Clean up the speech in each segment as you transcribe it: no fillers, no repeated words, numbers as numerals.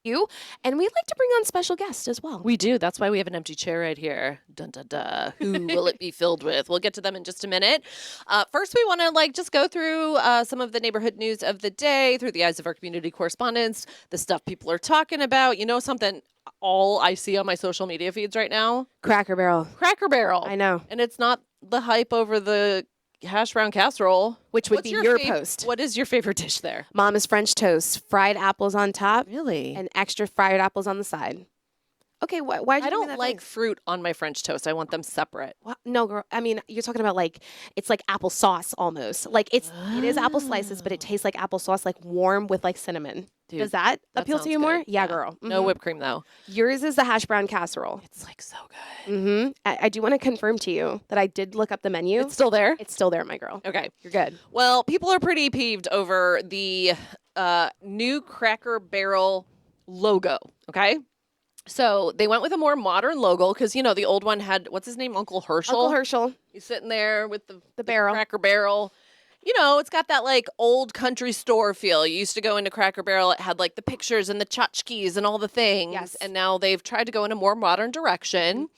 you. And we'd like to bring on special guests as well. We do. That's why we have an empty chair right here. Dun, dun, dun. Who will it be filled with? We'll get to them in just a minute. First, we want to just go through some of the neighborhood news of the day through the eyes of our community correspondents, the stuff people are talking about. You know something? All I see on my social media feeds right now? Cracker Barrel. Cracker Barrel. I know. And it's not the hype over the hash brown casserole. Which would be your post. What is your favorite dish there? Mama's French toast, fried apples on top. Really? And extra fried apples on the side. Okay, why did you I give me don't that like face? fruit on my French toast. I want them separate. No, girl. I mean, you're talking about it's like applesauce almost. Like it is apple slices, but it tastes like applesauce, like warm with like cinnamon. Dude, Does that appeal to sounds you more? good. Yeah, girl. No Mhm. whipped cream though. Yours is the hash brown casserole. It's like so good. I do want to confirm to you that I did look up the menu. It's still there? It's still there, my girl. Okay. You're good. Well, people are pretty peeved over the new Cracker Barrel logo, okay? So they went with a more modern logo because, the old one had, what's his name? Uncle Herschel? Uncle Herschel. He's sitting there with the barrel. Cracker Barrel. It's got that old country store feel. You used to go into Cracker Barrel, it had the pictures and the tchotchkes and all the things. Yes. And now they've tried to go in a more modern direction.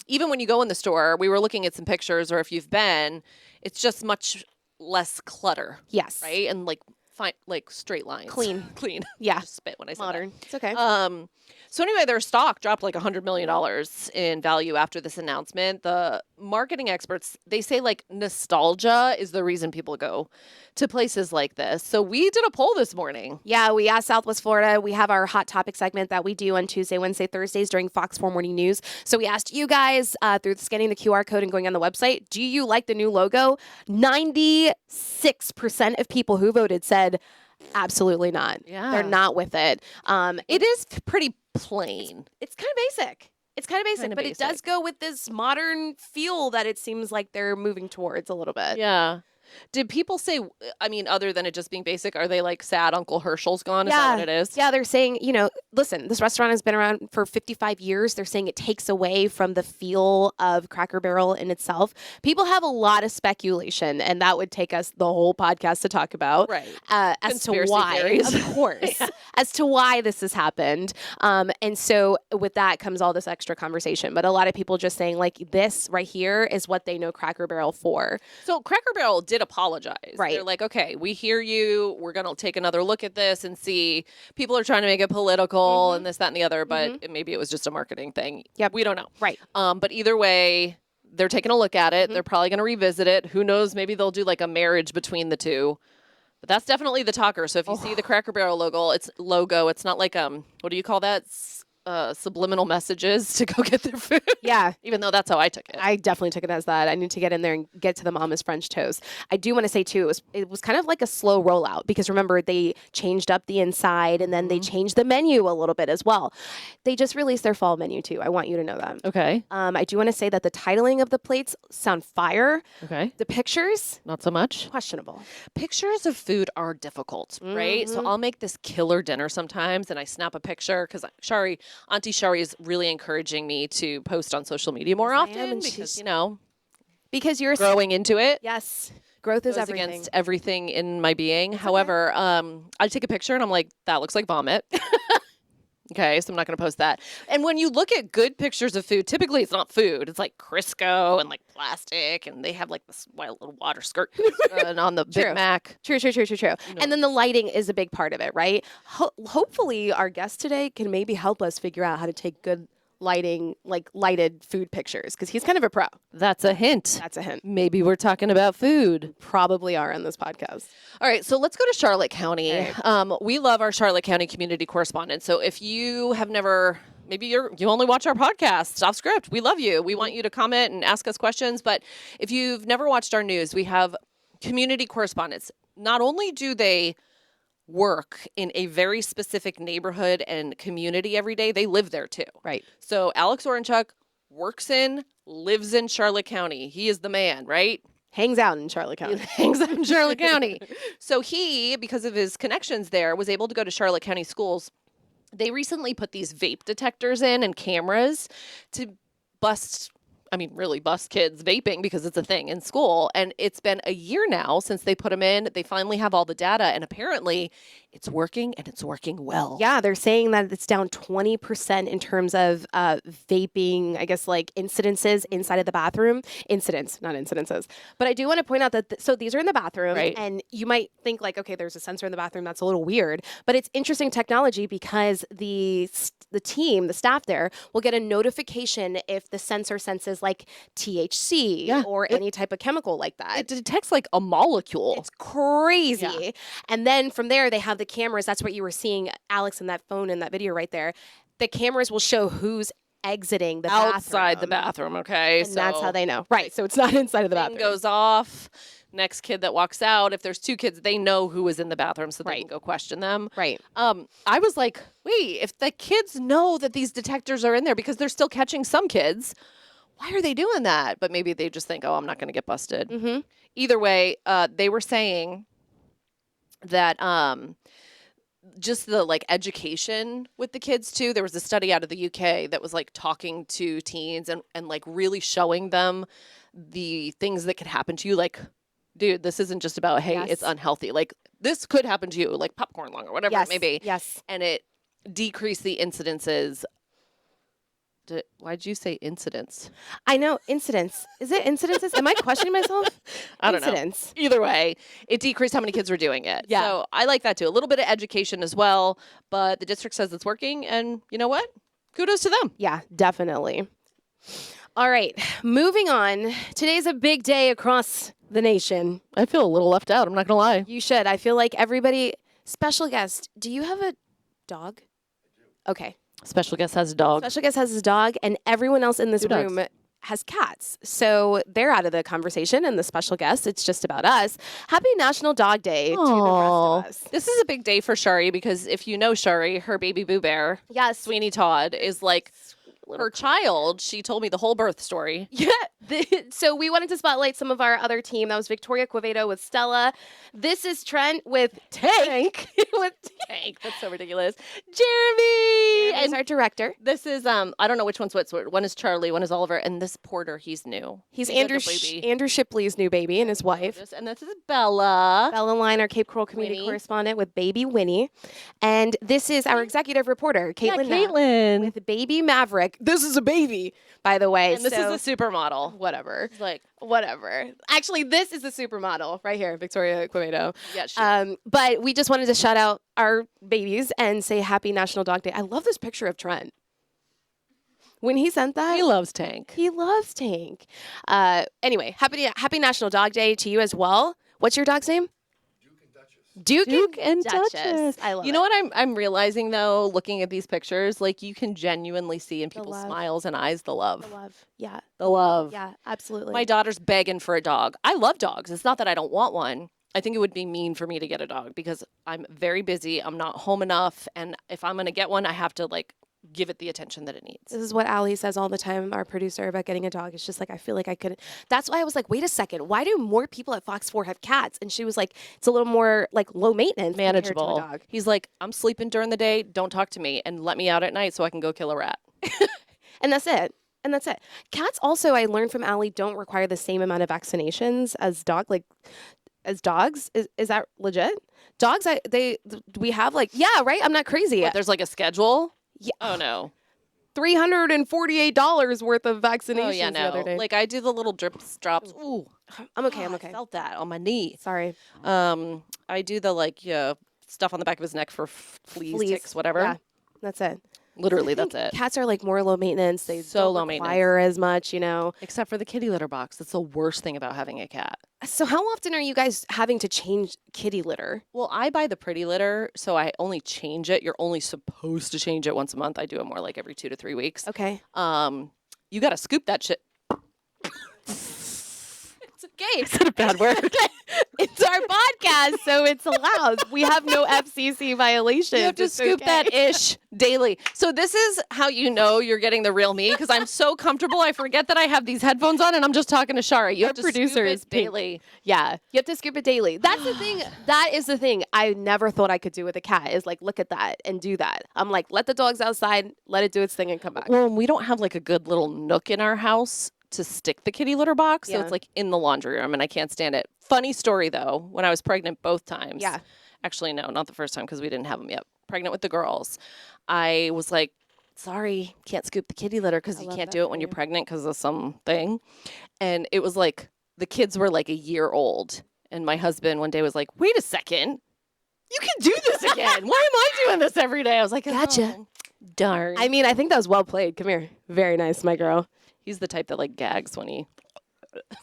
Even when you go in the store, we were looking at some pictures, or if you've been, it's just much less clutter. Yes. Right? And fine, straight lines. Clean. Clean. Yeah. Just spit when I said Modern. It's okay. that. So anyway, their stock dropped $100 million in value after this announcement. The marketing experts, they say nostalgia is the reason people go to places like this. So we did a poll this morning. Yeah, we asked Southwest Florida. We have our hot topic segment that we do on Tuesday, Wednesday, Thursdays during Fox 4 Morning News. So we asked you guys through scanning the QR code and going on the website, do you like the new logo? 96% of people who voted said absolutely not. Yeah. They're not with it. It is pretty plain. It's kind of basic. It's kind of basic, Kinda but it does basic. go with this modern feel that it seems like they're moving towards a little bit. Yeah. Did people say, other than it just being basic, are they sad Uncle Herschel's gone? Is that what it is? Yeah, they're saying, listen, this restaurant has been around for 55 years. They're saying it takes away from the feel of Cracker Barrel in itself. People have a lot of speculation, and that would take us the whole podcast to talk about. Right. As Conspiracy to why, theories. of course, as to why this has happened. And so with that comes all this extra conversation. But a lot of people just saying, this right here is what they know Cracker Barrel for. So Cracker Barrel did apologize. Right. They're like, okay, we hear you. We're going to take another look at this and see. People are trying to make it political and this, that, and the other, but maybe it was just a marketing thing. Yep. We don't know. Right. But either way, they're taking a look at it. They're probably going to revisit it. Who knows? Maybe they'll do a marriage between the two. But that's definitely the talker. So if you see the Cracker Barrel logo, it's not like, what do you call that? Subliminal messages to go get their food. Yeah. Even though that's how I took it. I definitely took it as that. I need to get in there and get to the Mama's French toast. I do want to say too, it was kind of like a slow rollout because remember they changed up the inside and then they changed the menu a little bit as well. They just released their fall menu too. I want you to know that. Okay. I do want to say that the titling of the plates sound fire. Okay. The pictures, Not so much. questionable. Pictures of food are difficult, right? So I'll make this killer dinner sometimes and I snap a picture because Auntie Shari is really encouraging me to post on social media more Yes, I am, often and because, she's- Because you're growing into it yes, growth is goes everything. against everything in my being. However, I take a picture and I'm like, that looks like vomit. Okay, so I'm not going to post that. And when you look at good pictures of food, typically it's not food. It's Crisco and plastic, and they have this wild little water skirt on the True. Big Mac. True. And then the lighting is a big part of it, right? Hopefully our guest today can maybe help us figure out how to take good lighting, lighted food pictures, because he's kind of a pro. That's a hint. That's a hint. Maybe we're talking about food. Probably are on this podcast. All right, so let's go to Charlotte County. All right. We love our Charlotte County community correspondent. So if you have never, maybe you only watch our podcast, Off Script, we love you. We want you to comment and ask us questions. But if you've never watched our news, we have community correspondents. Not only do they work in a very specific neighborhood and community every day, they live there too. Right. So Alex Orenchuk lives in Charlotte County. He is the man, right? Hangs out in Charlotte County. Hangs out in Charlotte County. So he, because of his connections there, was able to go to Charlotte County schools. They recently put these vape detectors in and cameras to bust kids vaping because it's a thing in school. And it's been a year now since they put them in. They finally have all the data. And apparently it's working and it's working well. Yeah, they're saying that it's down 20% in terms of vaping, I guess, like incidences inside of the bathroom. Incidents, not incidences. But I do want to point out that, so these are in the bathroom, Right. and you might think like, okay, there's a sensor in the bathroom. That's a little weird. But it's interesting technology because the team, the staff there, will get a notification if the sensor senses like THC Yeah. or any type of chemical like that. It detects like a molecule. It's crazy. Yeah. And then from there, they have the cameras. That's what you were seeing, Alex, in that phone in that video right there. The cameras will show who's exiting the outside the bathroom. bathroom, okay? And that's how they know. Right. So it's not inside of the thing bathroom. goes off. Next kid that walks out, if there's 2 kids, they know who was in the bathroom, so they Right. can go question them. Right. I was like, wait, if the kids know that these detectors are in there because they're still catching some kids, why are they doing that? But maybe they just think, oh, I'm not going to get busted. Mm-hmm. Either way, they were saying that just the like education with the kids too. There was a study out of the UK that was like talking to teens and like really showing them the things that could happen to you. Like, dude, this isn't just about, hey, Yes. it's unhealthy. Like this could happen to you, like popcorn lung or whatever Yes. it may be. Yes. And it decreased the incidences. Why'd you say incidents? I know. Incidents. Is it incidences? Am I questioning myself? I don't know. Incidents. Either way, it decreased how many kids were doing it. Yeah. So I like that too. A little bit of education as well, but the district says it's working, and you know what? Kudos to them. Yeah, definitely. All right. Moving on. Today's a big day across the nation. I feel a little left out. I'm not gonna lie. You should. I feel like everybody. Special guest. Do you have a dog? Okay. Special guest has a dog. Special guest has his dog, and everyone else in this 2 dogs. room has cats. So they're out of the conversation, and the special guest, it's just about us. Happy National Dog Day to the Aw. rest of us. This is a big day for Shari because if you know Shari, her baby Boo Bear, Yes. Sweeney Todd, is like her child. She told me the whole birth story. Yeah. So we wanted to spotlight some of our other team. That was Victoria Quevedo with Stella. This is Trent with Tank. with Tank. That's so ridiculous. Jeremy! and our director. This is I don't know which one's what. One is Charlie, one is Oliver, and this Porter, he's new. He's like a Andrew baby. Andrew Shipley's new baby and his wife. And this is Bella. Bella Line, our Cape Coral community Winnie. correspondent with baby Winnie. And this is our executive reporter, Caitlin. Knapp, Caitlin. with baby Maverick. This is a baby, by the way. And this so is a supermodel. whatever. It's like, Whatever. Actually, this is the supermodel right here, Victoria Quevedo. yeah, But we just wanted to shout out our babies and say Happy National Dog Day. I love this picture of Trent. When he sent that, he loves Tank. he loves Tank. Anyway, happy National Dog Day to you as well. What's your dog's name? Duke and Duchess. I love You know what I'm realizing though, looking at these pictures, like you can genuinely see in people's love. smiles and eyes the love. The love. Yeah. The love. Yeah, absolutely. My daughter's begging for a dog. I love dogs. It's not that I don't want one. I think it would be mean for me to get a dog because I'm very busy. I'm not home enough. And if I'm going to get one, I have to like give it the attention that it needs. This is what Ali says all the time, our producer, about getting a dog. It's just like, I feel like I couldn't. That's why I was like, wait a second. Why do more people at Fox 4 have cats? And she was like, it's a little more like low maintenance. compared to a Manageable. dog. He's like, I'm sleeping during the day. Don't talk to me and let me out at night so I can go kill a rat. And that's it. And that's it. Cats also, I learned from Ali, don't require the same amount of vaccinations as as dogs. Is that legit? Dogs, we have like, yeah, right? I'm not crazy. But there's like a schedule. Yeah. Oh no. $348 worth of vaccinations Oh yeah, the other no. day. Like I do the little drips, drops. Ooh, I'm okay. I'm I okay. felt that on my knee. Sorry. I do the like stuff on the back of his neck for fleas, ticks, whatever. Yeah, that's it. Literally, I that's think it. Cats are like more low maintenance. They So don't low maintenance. require as much, you know. Except for the kitty litter box. That's the worst thing about having a cat. So how often are you guys having to change kitty litter? Well, I buy the pretty litter, so I only change it. You're only supposed to change it once a month. I do it more like every 2 to 3 weeks. Okay. You got to scoop that shit. It's okay. Is that a bad word? It's our podcast, so it's allowed. We have no FCC violations. You have to It's scoop okay. that ish daily. So this is how you know you're getting the real me because I'm so comfortable. I forget that I have these headphones on and I'm just talking to Shari. You have to producer scoop is it pink. daily. Yeah, you have to scoop it daily. That's the thing. That is the thing I never thought I could do with a cat is like, look at that and do that. I'm like, let the dogs outside, let it do its thing and come back. Well, we don't have like a good little nook in our house to stick the kitty litter box. So Yeah. it's like in the laundry room and I can't stand it. Funny story though, when I was pregnant both times. Yeah. Actually, no, not the first time because we didn't have them yet. Pregnant with the girls. I was like, sorry, can't scoop the kitty litter because you love can't that do it for when you're you. pregnant because of something. And it was like the kids were like a year old. And my husband one day was like, wait a second. You can do this again. Why am I doing this every day? I was like, Gotcha. "Oh, darn. I mean, I think that was well played. Come here. Very nice, my girl. He's the type that like gags when he.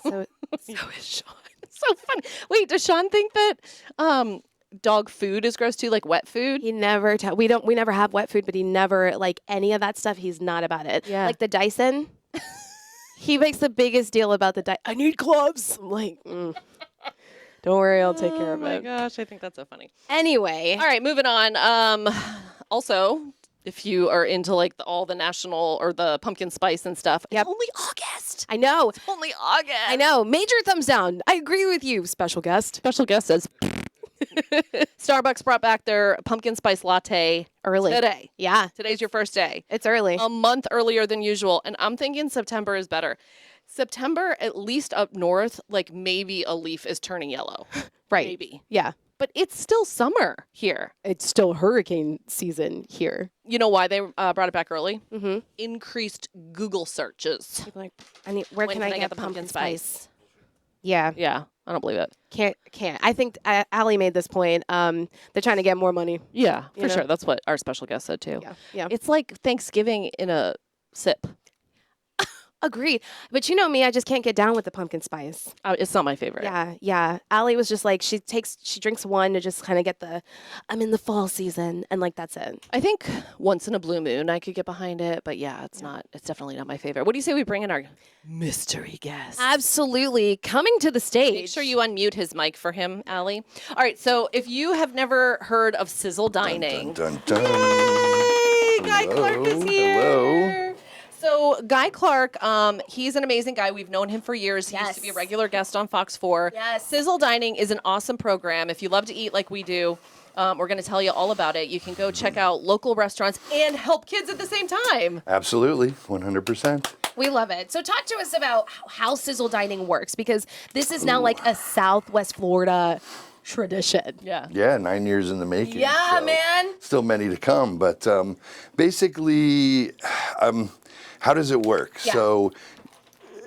So, So is Sean. So funny. Wait, does Sean think that dog food is gross too, like wet food? he never we never have wet food, but he never like any of that stuff. He's not about it. Yeah. Like the Dyson. He makes the biggest deal about the Dyson. I need gloves. I'm like, don't worry, I'll take care of Oh my it. gosh, I think that's so funny. Anyway, All right, moving on. Also, if you are into like all the national or the pumpkin spice and stuff, Yep. it's only August. I know. Only August. I know. Major thumbs down. I agree with you, special guest. Special guest says Starbucks brought back their pumpkin spice latte Early. today. Yeah, Today's your first day. it's early. A month earlier than usual. And I'm thinking September is better. September, at least up north, like maybe a leaf is turning yellow. Right. Maybe. Yeah. But it's still summer here. It's still hurricane season here. You know why they brought it back early? Mm-hmm. Increased Google searches. People are like, where When can I get the pumpkin spice? Yeah. Yeah, I don't believe it. Can't. I think Allie made this point. They're trying to get more money. Yeah, You for know? sure. That's what our special guest said too. Yeah. It's like Thanksgiving in a sip. Agreed. But you know me, I just can't get down with the pumpkin spice. It's not my favorite. Yeah. Allie was just like, she drinks one to just kind of get I'm in the fall season, and like that's it. I think once in a blue moon I could get behind it, but yeah, it's definitely not my favorite. What do you say we bring in our mystery guest? Absolutely. Coming to the stage. Make sure you unmute his mic for him, Allie. All right, so if you have never heard of Sizzle Dining, Dun, dun, dun. Yay, Guy Clark is here. Hello. So Guy Clark, he's an amazing guy. We've known him for years. He used to be a Yes. regular guest on Fox 4. Yes. Sizzle Dining is an awesome program. If you love to eat like we do, we're going to tell you all about it. You can go check out local restaurants and help kids at the same time. Absolutely, 100%. We love it. So talk to us about how Sizzle Dining works, because this is now like a Southwest Florida tradition. Yeah. Yeah, 9 years in the making. Yeah, so man. Still many to come, but basically, how does it work? Yeah. So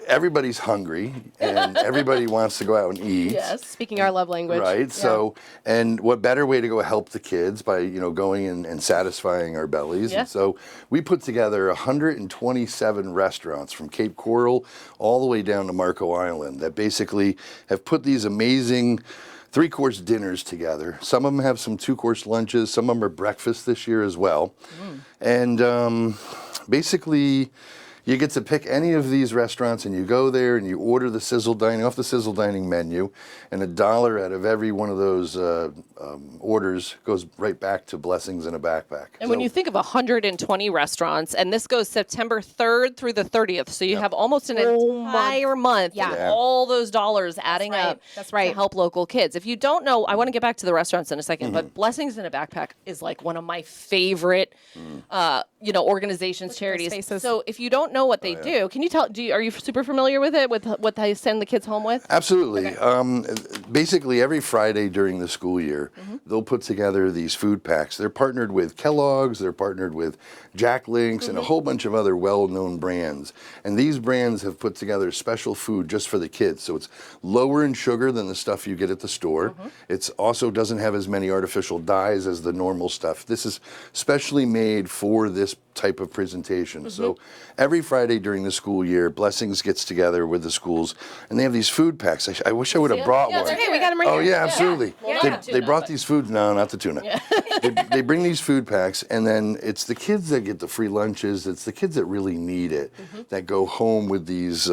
everybody's hungry and everybody wants to go out and eat. Yes. Speaking our love language. Right. So, and what better way to go help the kids by, going and satisfying our bellies. Yeah. And so we put together 127 restaurants from Cape Coral all the way down to Marco Island that basically have put these amazing 3-course dinners together. Some of them have some 2-course lunches. Some of them are breakfast this year as well. And basically, you get to pick any of these restaurants and you go there and you order the Sizzle Dining off the Sizzle Dining menu, and $1 out of every one of those orders goes right back to Blessings in a Backpack. And when you think of 120 restaurants, and this goes September 3rd through the 30th, so you have almost an entire month. Yeah. With Yeah. all those dollars adding right. up. That's right. To help local kids. If you don't know, I want to get back to the restaurants in a second, Mm-hmm. but Blessings in a Backpack is like one of my favorite, organizations, charities. faces. So if you don't know what they do, can you tell? Are you super familiar with it? With what they send the kids home with? Absolutely. Basically, every Friday during the school year, they'll put together these food packs. They're partnered with Kellogg's, they're partnered with Jack Links, and a whole bunch of other well-known brands. And these brands have put together special food just for the kids. So it's lower in sugar than the stuff you get at the store. It's also doesn't have as many artificial dyes as the normal stuff. This is specially made for this type of presentation. So every Friday during the school year, Blessings gets together with the schools, and they have these food packs. I wish I would have brought Yeah, one. they're Okay, we got him right Oh here. yeah, absolutely. Well, They, not the they tuna, brought but- these food. No, not the tuna. They bring these food packs, and then it's the kids that get the free lunches. It's the kids that really need it that go home with these.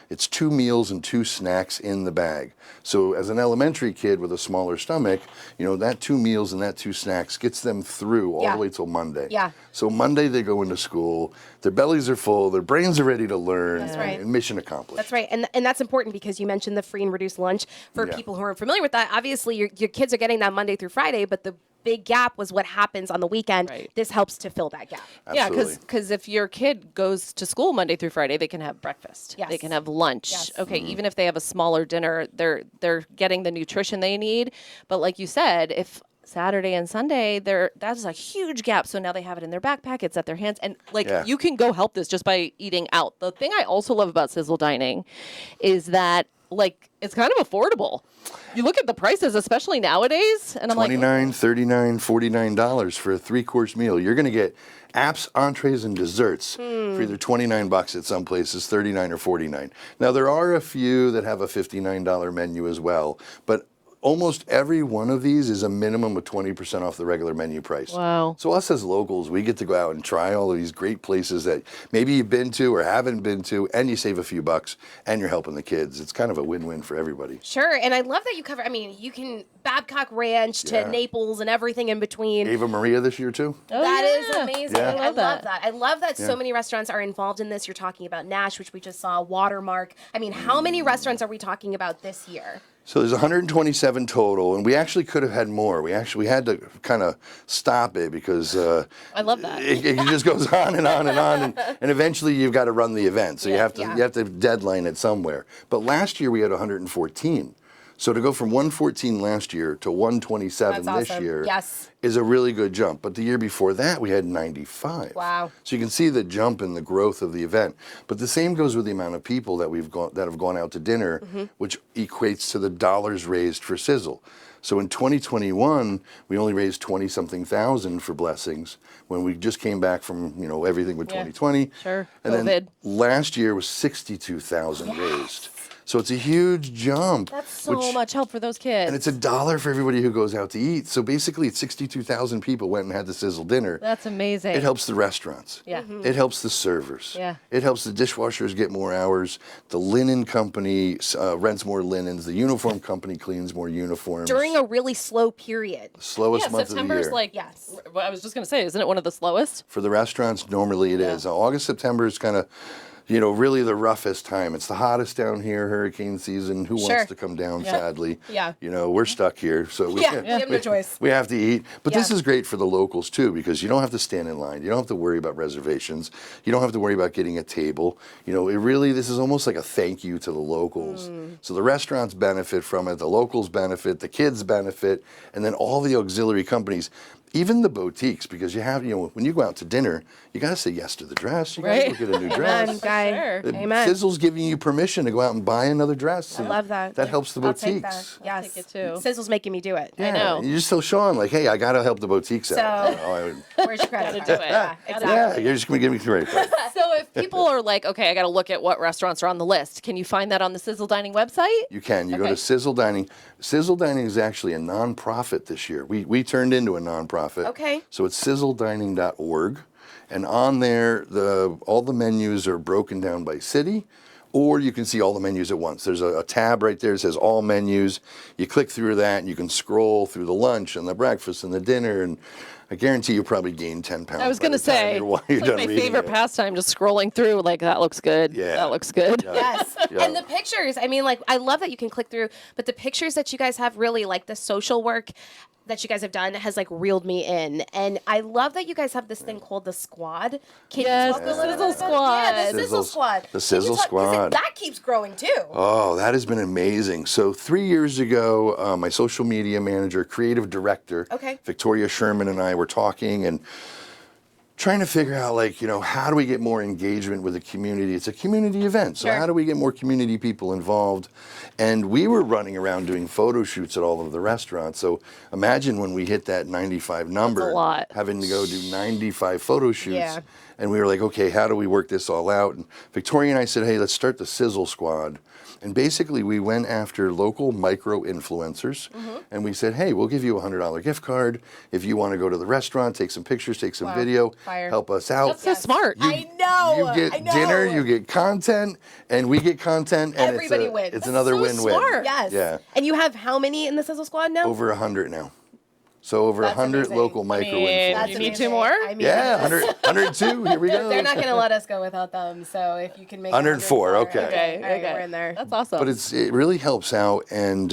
It's 2 meals and 2 snacks in the bag. So as an elementary kid with a smaller stomach, that 2 meals and that 2 snacks gets them through all Yeah. the way till Monday. Yeah. So Monday they go into school. Their bellies are full. Their brains are ready to learn. That's right. And mission accomplished. That's right, and that's important because you mentioned the free and reduced lunch for Yeah. people who aren't familiar with that. Obviously, your kids are getting that Monday through Friday, but the big gap was what happens on the weekend. Right. This helps to fill that gap. Yeah, Absolutely. because if your kid goes to school Monday through Friday, they can have breakfast. They Yes. can have lunch. Yes. Okay, even if they have a smaller dinner, they're getting the nutrition they need. But like you said, if Saturday and Sunday, that's a huge gap. So now they have it in their backpack, it's at their hands, and like Yeah. you can go help this just by eating out. The thing I also love about Sizzle Dining is that like it's kind of affordable. You look at the prices, especially nowadays, and I'm like, $29, $39, $49 for a 3-course meal. You're going to get apps, entrees, and desserts for either $29 at some places, $39 or $49. Now, there are a few that have a $59 menu as well, but almost every one of these is a minimum of 20% off the regular menu price. Wow. So us as locals, we get to go out and try all of these great places that maybe you've been to or haven't been to, and you save a few bucks, and you're helping the kids. It's kind of a win-win for everybody. Sure, and I love that you cover. I mean, you can Babcock Ranch to Yeah. Naples and everything in between. Ava Maria this year too? oh, That is yeah. amazing. Yeah. I love that. that. I love that Yeah. so many restaurants are involved in this. You're talking about Nash, which we just saw, Watermark. I mean, how many restaurants are we talking about this year? So there's 127 total, and we actually could have had more. We had to kind of stop it because I love that. it just goes on and on and on, and eventually you've got to run the event. So you have to Yeah. you have to deadline it somewhere. But last year we had 114. So to go from 114 last year to 127 That's this awesome. year Yes. is a really good jump. But the year before that, we had 95. Wow. So you can see the jump in the growth of the event. But the same goes with the amount of people that have gone out to dinner, which equates to the dollars raised for Sizzle. So in 2021, we only raised 20-something thousand for blessings when we just came back from everything with Yeah. 2020. Sure. And COVID. then last year was 62,000 raised. So it's a huge jump. That's So much help for those kids. And it's $1 for everybody who goes out to eat. So basically, it's 62,000 people went and had the Sizzle dinner. That's amazing. It helps the restaurants. Yeah. It helps the servers. Yeah. It helps the dishwashers get more hours. The linen company rents more linens. The uniform company cleans more uniforms. During a really slow period. slowest month of the September's year. like, Yes. well, I was just going to say, isn't it one of the slowest? For the restaurants, normally it is. August, September is kind of, really the roughest time. It's the hottest down here, hurricane season. Who Sure. wants to come down, sadly? Yeah. We're stuck here. So we, Yeah, we have no choice. We have to eat. But this Yeah. is great for the locals, too, because you don't have to stand in line. You don't have to worry about reservations. You don't have to worry about getting a table. This is almost like a thank you to the locals. So the restaurants benefit from it. The locals benefit. The kids benefit. And then all the auxiliary companies. Even the boutiques, because you have, when you go out to dinner, you got to say yes to the dress. You got to Right. look at a new Amen, dress. guy. Sure. Amen. Sizzle's giving you permission to go out and buy another dress. I love that. That helps the I'll take boutiques. that. Yes. take it too. Sizzle's making me do it. Yeah, know. You just tell Sean, like, hey, I got to help the boutiques out. So- Where's your credit? Gotta do it. Yeah, Gotta exactly. Yeah, you're just going to give me credit. So if people are like, okay, I got to look at what restaurants are on the list, can you find that on the Sizzle Dining website? You can. You go Okay. to Sizzle Dining. Sizzle Dining is actually a nonprofit this year. We turned into a nonprofit. Okay. So it's sizzledining.org. And on there, all the menus are broken down by city, or you can see all the menus at once. There's a tab right there that says all menus. You click through that, and you can scroll through the lunch and the breakfast and the dinner. And I guarantee you probably gain 10 pounds. I was going to say, you're it's done like my reading favorite it. pastime, just scrolling through, like, that looks good. Yeah. That looks good. Yes. Yeah. And the pictures, I mean, like, I love that you can click through, but the pictures that you guys have really, like, the social work that you guys have done has, like, reeled me in. And I love that you guys have this thing called the Squad. Can Yes, you talk the a little Sizzle bit about Yeah, the Squad. Sizzle Squad. The Can you Sizzle talk- 'cause Squad. That keeps growing, too. Oh, that has been amazing. So 3 years ago, my social media manager, creative director, Okay. Victoria Sherman, and I were talking and trying to figure out, how do we get more engagement with the community? It's a community event, so Sure. how do we get more community people involved? And we were running around doing photo shoots at all of the restaurants. So imagine when we hit that 95 number, lot. having to go do 95 photo shoots. Yeah. And we were like, okay, how do we work this all out? And Victoria and I said, hey, let's start the Sizzle Squad. And basically, we went after local micro influencers, and we said, hey, we'll give you a $100 gift card if you want to go to the restaurant, take some pictures, take some Wow. video, Fire. help us out. That's so smart. I know. You get I know. dinner, you get content, and we get content, and Everybody wins. It's That's another so win-win. smart. Yes. Yeah. And you have how many in the Sizzle Squad now? Over 100 now. So over That's 100 amazing. local micro mean, influencers. you need two more? I mean, Yeah, 100, 102. Here we go. they're not going to let us go without them. So if you can make 104, okay. Okay, all right, okay. we're in there. That's awesome. But it really helps out, and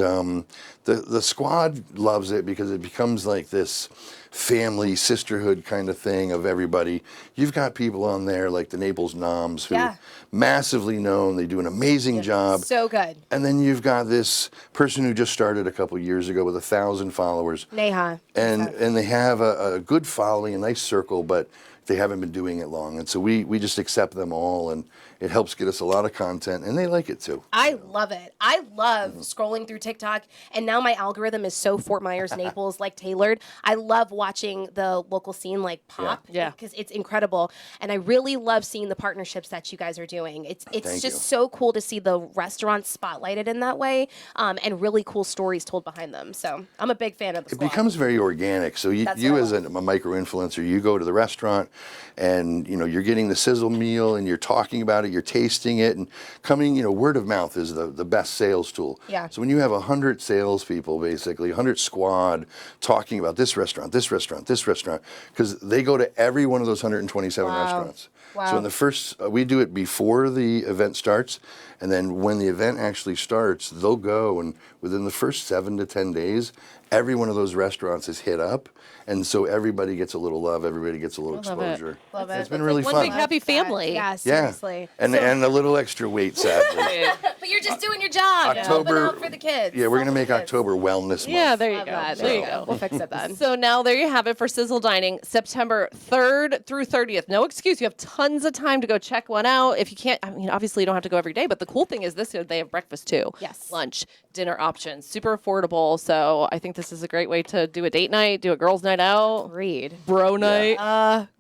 the squad loves it because it becomes like this family sisterhood kind of thing of everybody. You've got people on there like the Naples Noms who Yeah. massively known. They do an amazing job. So good. And then you've got this person who just started a couple years ago with 1,000 followers, Neha. and they have a good following, a nice circle, but they haven't been doing it long. And so we just accept them all, and it helps get us a lot of content, and they like it too. I love it. I love scrolling through TikTok, and now my algorithm is so Fort Myers, Naples, like tailored. I love watching the local scene like pop, Yeah. because it's incredible, and I really love seeing the partnerships that you guys are doing. It's Thank just you. so cool to see the restaurants spotlighted in that way, and really cool stories told behind them. So I'm a big fan of the It squad. becomes very organic. So That's you what I as a micro influencer, you go to the restaurant, and you're getting the sizzle meal, and you're talking about it, you're tasting it, and coming. Word of mouth is the best sales tool. Yeah. So when you have 100 salespeople, basically 100 squad, talking about this restaurant, this restaurant, this restaurant, because they go to every one of those 127 Wow. restaurants. Wow. So in the first, we do it before the event starts, and then when the event actually starts, they'll go, and within the first 7 to 10 days, every one of those restaurants is hit up, and so everybody gets a little love, everybody gets a little love it. exposure. Love it. It's been really one fun. big happy family. Yeah, Yeah, seriously. and a little extra weight, sadly. But you're just doing your job. October- Helping out for the kids. Yeah, we're gonna Helping make the kids. October Wellness Month. Yeah, there you Love go. that. There you go. We'll fix it then. So now there you have it for Sizzle Dining, September 3rd through 30th. No excuse. You have tons of time to go check one out. If you can't, I mean, obviously you don't have to go every day, but the cool thing is this year they have breakfast too. Yes. Lunch, dinner options, super affordable. So I think this is a great way to do a date night, do a girls' night out, Agreed. bro night.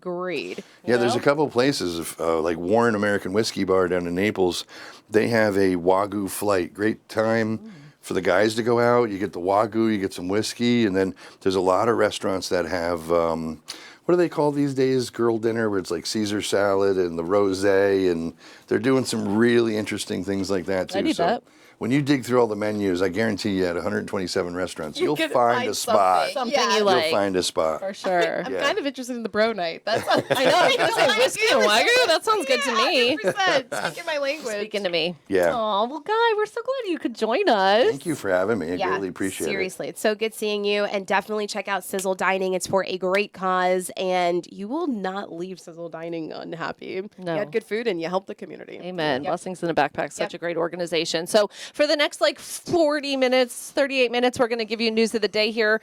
Agreed. Yeah, there's a couple of places, like Warren American Whiskey Bar down in Naples. They have a Wagyu flight. Great time for the guys to go out. You get the Wagyu, you get some whiskey, and then there's a lot of restaurants that have, what do they call these days? Girl dinner, where it's like Caesar salad and the rosé, and they're doing some really interesting things like that too. I need so that. when you dig through all the menus, I guarantee you at 127 restaurants, you'll gonna find find a spot. Something Yeah. you You'll like. find a spot. For sure. I'm Yeah. kind of interested in the bro night. That's I know. I was gonna say whiskey and wagyu. That sounds good to me. 100%. Speaking my language. Speaking to me. Yeah. Oh well, Guy, we're so glad you could join us. Thank you for having me. I greatly appreciate it. seriously, it's so good seeing you, and definitely check out Sizzle Dining. It's for a great cause, and you will not leave Sizzle Dining unhappy. No. You had good food, and you helped the community. Amen. Yep. Blessings in a backpack. Such Yep. a great organization. So for the next 40 minutes, 38 minutes, we're going to give you news of the day here